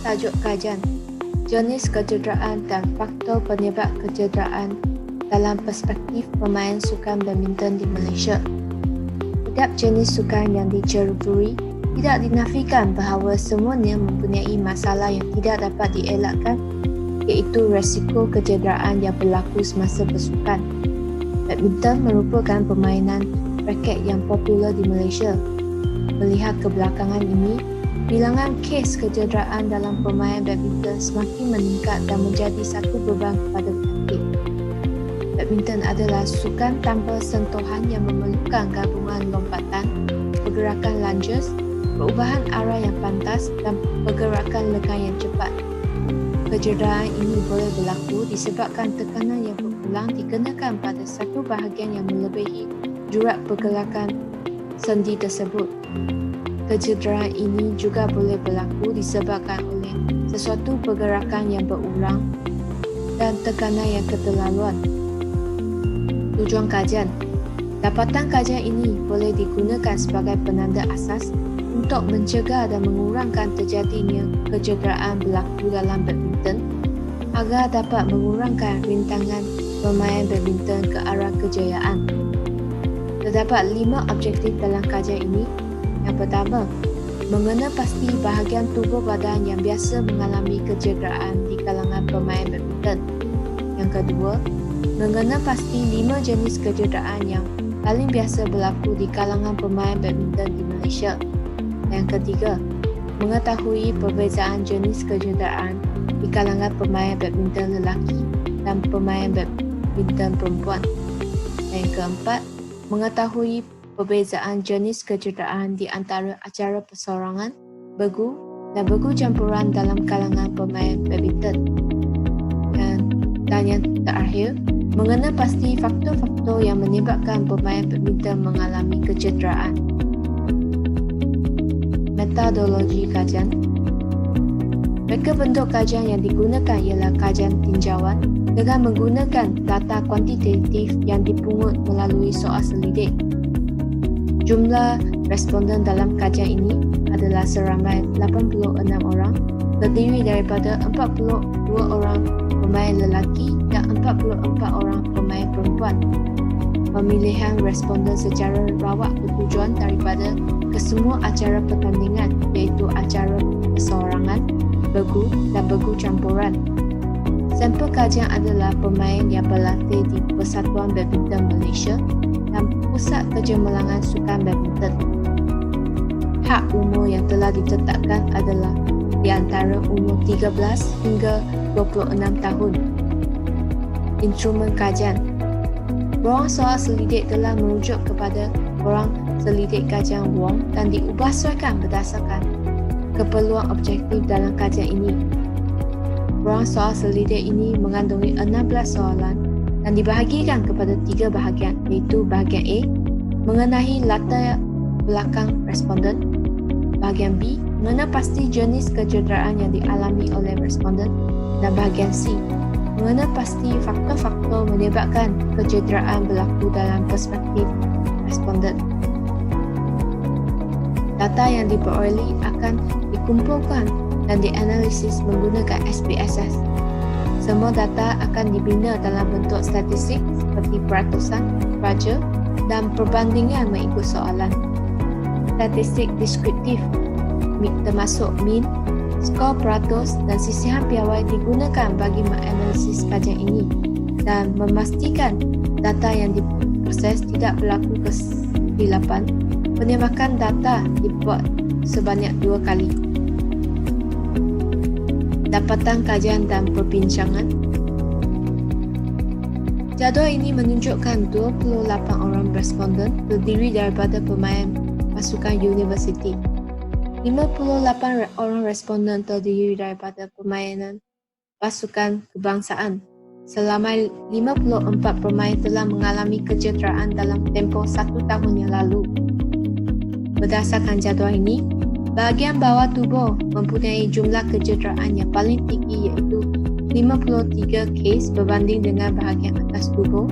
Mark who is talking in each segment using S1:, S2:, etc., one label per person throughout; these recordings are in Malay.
S1: Tajuk kajian: jenis kecederaan dan faktor penyebab kecederaan dalam perspektif pemain sukan badminton di Malaysia. Setiap jenis sukan yang diceruburi tidak dinafikan bahawa semuanya mempunyai masalah yang tidak dapat dielakkan, iaitu resiko kecederaan yang berlaku semasa bersukan. Badminton merupakan permainan raket yang popular di Malaysia. Melihat kebelakangan ini, bilangan kes kecederaan dalam permainan badminton semakin meningkat dan menjadi satu beban kepada penyakit. Badminton adalah sukan tanpa sentuhan yang memerlukan gabungan lompatan, pergerakan lunges, perubahan arah yang pantas dan pergerakan lengan yang cepat. Kecederaan ini boleh berlaku disebabkan tekanan yang berulang dikenakan pada satu bahagian yang melebihi jurat pergerakan sendi tersebut. Kecederaan ini juga boleh berlaku disebabkan oleh sesuatu pergerakan yang berulang dan tekanan yang keterlaluan. Tujuan kajian: dapatan kajian ini boleh digunakan sebagai penanda asas untuk mencegah dan mengurangkan terjadinya kecederaan berlaku dalam badminton agar dapat mengurangkan rintangan pemain badminton ke arah kejayaan. Terdapat 5 objektif dalam kajian ini. Yang pertama, mengenal pasti bahagian tubuh badan yang biasa mengalami kecederaan di kalangan pemain badminton. Yang kedua, mengenal pasti 5 jenis kecederaan yang paling biasa berlaku di kalangan pemain badminton di Malaysia. Yang ketiga, mengetahui perbezaan jenis kecederaan di kalangan pemain badminton lelaki dan pemain badminton perempuan. Yang keempat, mengetahui perbezaan jenis kecederaan di antara acara persorangan, bergu dan bergu campuran dalam kalangan pemain badminton. Dan yang terakhir, mengenal pasti faktor-faktor yang menyebabkan pemain badminton mengalami kecederaan. Metodologi kajian: reka bentuk kajian yang digunakan ialah kajian tinjauan dengan menggunakan data kuantitatif yang dipungut melalui soal selidik. Jumlah responden dalam kajian ini adalah seramai 86 orang, terdiri daripada 42 orang pemain lelaki dan 44 orang pemain perempuan. Pemilihan responden secara rawat bertujuan daripada kesemua acara pertandingan, iaitu acara persorangan, bergu dan bergu campuran. Sampel kajian adalah pemain yang berlatih di Persatuan Badminton Malaysia dan Pusat Kecemerlangan Sukan Badminton. Had umur yang telah ditetapkan adalah di antara umur 13 hingga 26 tahun. Instrumen kajian: borang soal selidik telah merujuk kepada borang selidik kajian Wong dan diubahsesuaikan berdasarkan keperluan objektif dalam kajian ini. Borang soal selidik ini mengandungi 16 soalan dan dibahagikan kepada 3 bahagian, iaitu bahagian A, mengenai latar belakang responden; bahagian B, mengenal pasti jenis kecederaan yang dialami oleh responden; dan bahagian C, mengenal pasti faktor-faktor menyebabkan kecederaan berlaku dalam perspektif responden. Data yang diperoleh akan dikumpulkan dan dianalisis menggunakan SPSS. Semua data akan dibina dalam bentuk statistik seperti peratusan, raja dan perbandingan mengikut soalan. Statistik deskriptif termasuk min, skor peratus dan sisihan piawai digunakan bagi menganalisis kajian ini dan memastikan data yang diproses tidak berlaku kesilapan. Penyamakan data dibuat sebanyak 2 kali. Dapatan kajian dan perbincangan: jadual ini menunjukkan 28 orang responden terdiri daripada pemain pasukan universiti. 58 orang responden terdiri daripada permainan pasukan kebangsaan. Selama 54 pemain telah mengalami kecederaan dalam tempoh 1 tahun yang lalu. Berdasarkan jadual ini, bahagian bawah tubuh mempunyai jumlah kecederaan yang paling tinggi, iaitu 53 kes berbanding dengan bahagian atas tubuh,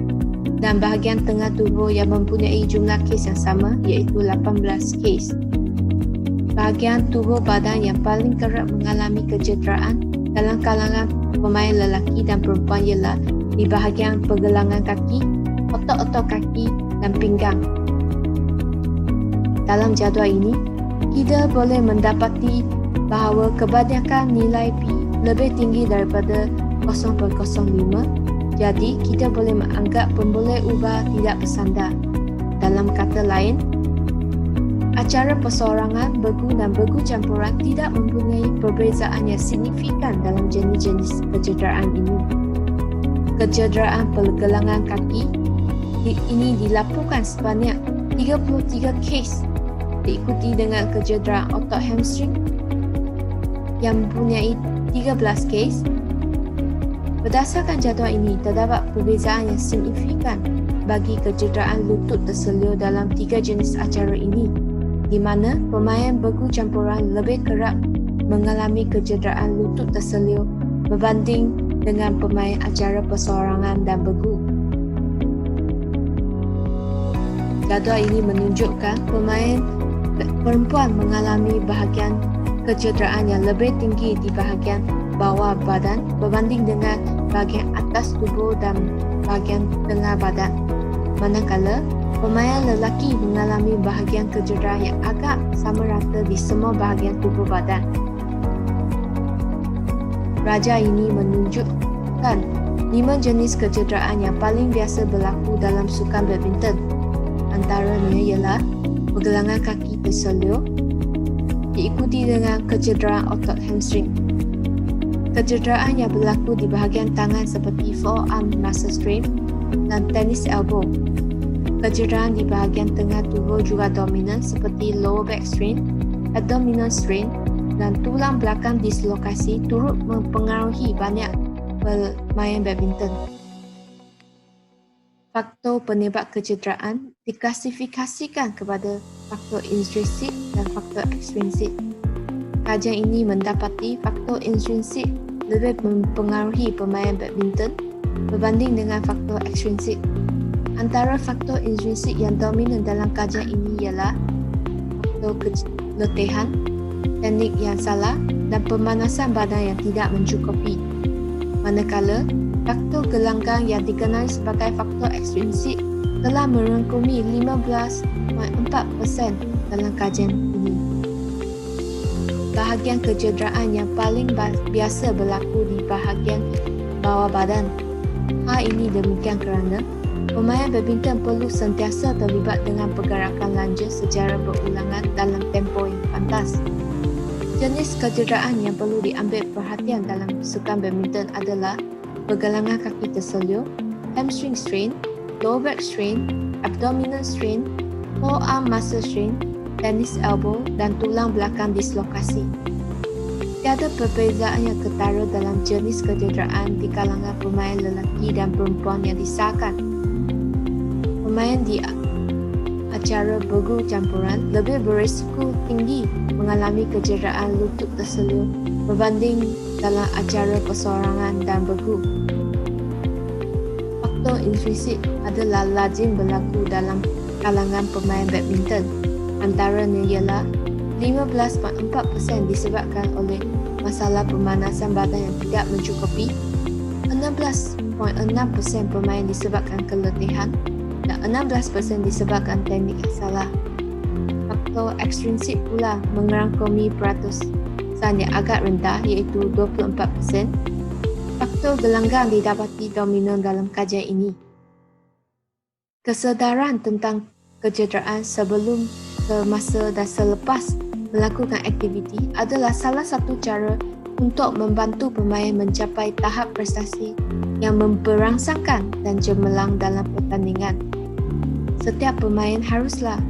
S1: dan bahagian tengah tubuh yang mempunyai jumlah kes yang sama, iaitu 18 kes. bahagian tubuh badan yang paling kerap mengalami kecederaan dalam kalangan pemain lelaki dan perempuan ialah di bahagian pergelangan kaki, otot-otot kaki dan pinggang. Dalam jadual ini, kita boleh mendapati bahawa kebanyakan nilai P lebih tinggi daripada 0.05, jadi kita boleh menganggap pemboleh ubah tidak bersandar. Dalam kata lain, acara perseorangan, bergu dan bergu campuran tidak mempunyai perbezaan yang signifikan dalam jenis-jenis kecederaan ini. Kecederaan pergelangan kaki ini dilaporkan sebanyak 33 kes, diikuti dengan kecederaan otot hamstring yang mempunyai 13 kes. Berdasarkan jadual ini, terdapat perbezaan yang signifikan bagi kecederaan lutut terseluruh dalam 3 jenis acara ini, di mana pemain bergu campuran lebih kerap mengalami kecederaan lutut terseluruh berbanding dengan pemain acara perseorangan dan bergu. Jadual ini menunjukkan pemain perempuan mengalami bahagian kecederaan yang lebih tinggi di bahagian bawah badan berbanding dengan bahagian atas tubuh dan bahagian tengah badan. Manakala pemain lelaki mengalami bahagian kecederaan yang agak sama rata di semua bahagian tubuh badan. Raja ini menunjukkan 5 jenis kecederaan yang paling biasa berlaku dalam sukan badminton. Antaranya ialah pergelangan kaki terseluruh, diikuti dengan kecederaan otot hamstring. Kecederaan yang berlaku di bahagian tangan seperti forearm muscle strain dan tennis elbow. Kecederaan di bahagian tengah tubuh juga dominan seperti lower back strain, abdominal strain dan tulang belakang dislokasi turut mempengaruhi banyak pemain badminton. Faktor penyebab kecederaan diklasifikasikan kepada faktor intrinsik dan faktor ekstrinsik. Kajian ini mendapati faktor intrinsik lebih mempengaruhi pemain badminton berbanding dengan faktor ekstrinsik. Antara faktor intrinsik yang dominan dalam kajian ini ialah faktor keletihan, teknik yang salah dan pemanasan badan yang tidak mencukupi. Manakala faktor gelanggang yang dikenali sebagai faktor ekstrinsik telah merangkumi 15.4% dalam kajian ini. Bahagian kecederaan yang paling biasa berlaku di bahagian bawah badan. Hal ini demikian kerana pemain badminton perlu sentiasa terlibat dengan pergerakan lanja secara berulangan dalam tempoh yang pantas. Jenis kecederaan yang perlu diambil perhatian dalam sukan badminton adalah pergelangan kaki terseluruh, hamstring strain, lower back strain, abdominal strain, forearm muscle strain, tennis elbow dan tulang belakang dislokasi. Tiada perbezaan yang ketara dalam jenis kecederaan di kalangan pemain lelaki dan perempuan yang disahkan. Pemain di acara bergu campuran lebih berisiko tinggi mengalami kecederaan lutut terseluruh berbanding dalam acara perseorangan dan bergu. Faktor intrinsik adalah lazim berlaku dalam kalangan pemain badminton. Antaranya ialah 15.4% disebabkan oleh masalah pemanasan badan yang tidak mencukupi, 16.6% pemain disebabkan keletihan dan 16% disebabkan teknik yang salah. Faktor ekstrinsik pula merangkumi peratusan yang agak rendah iaitu 24%. Faktor gelanggang didapati dominan dalam kajian ini. Kesedaran tentang kecederaan sebelum, semasa dan selepas melakukan aktiviti adalah salah satu cara untuk membantu pemain mencapai tahap prestasi yang memberangsangkan dan cemerlang dalam pertandingan. Setiap pemain haruslah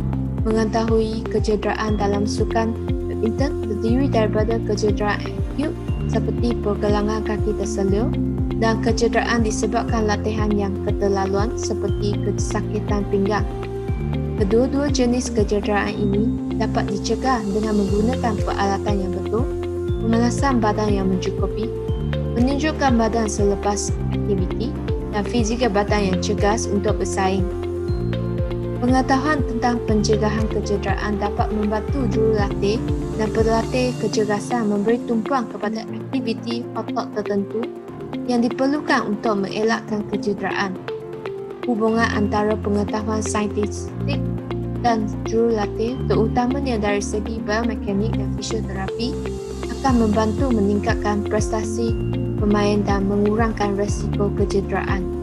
S1: mengetahui kecederaan dalam sukan badminton terdiri daripada kecederaan akut seperti pergelangan kaki terseluruh dan kecederaan disebabkan latihan yang keterlaluan seperti kesakitan pinggang. Kedua-dua jenis kecederaan ini dapat dicegah dengan menggunakan peralatan yang betul, pemanasan badan yang mencukupi, menunjukkan badan selepas aktiviti dan fizikal badan yang cergas untuk bersaing. Pengetahuan tentang pencegahan kecederaan dapat membantu jurulatih dan pelatih kecergasan memberi tumpuan kepada aktiviti otak tertentu yang diperlukan untuk mengelakkan kecederaan. Hubungan antara pengetahuan saintifik dan jurulatih, terutamanya dari segi biomekanik dan fisioterapi, akan membantu meningkatkan prestasi pemain dan mengurangkan risiko kecederaan.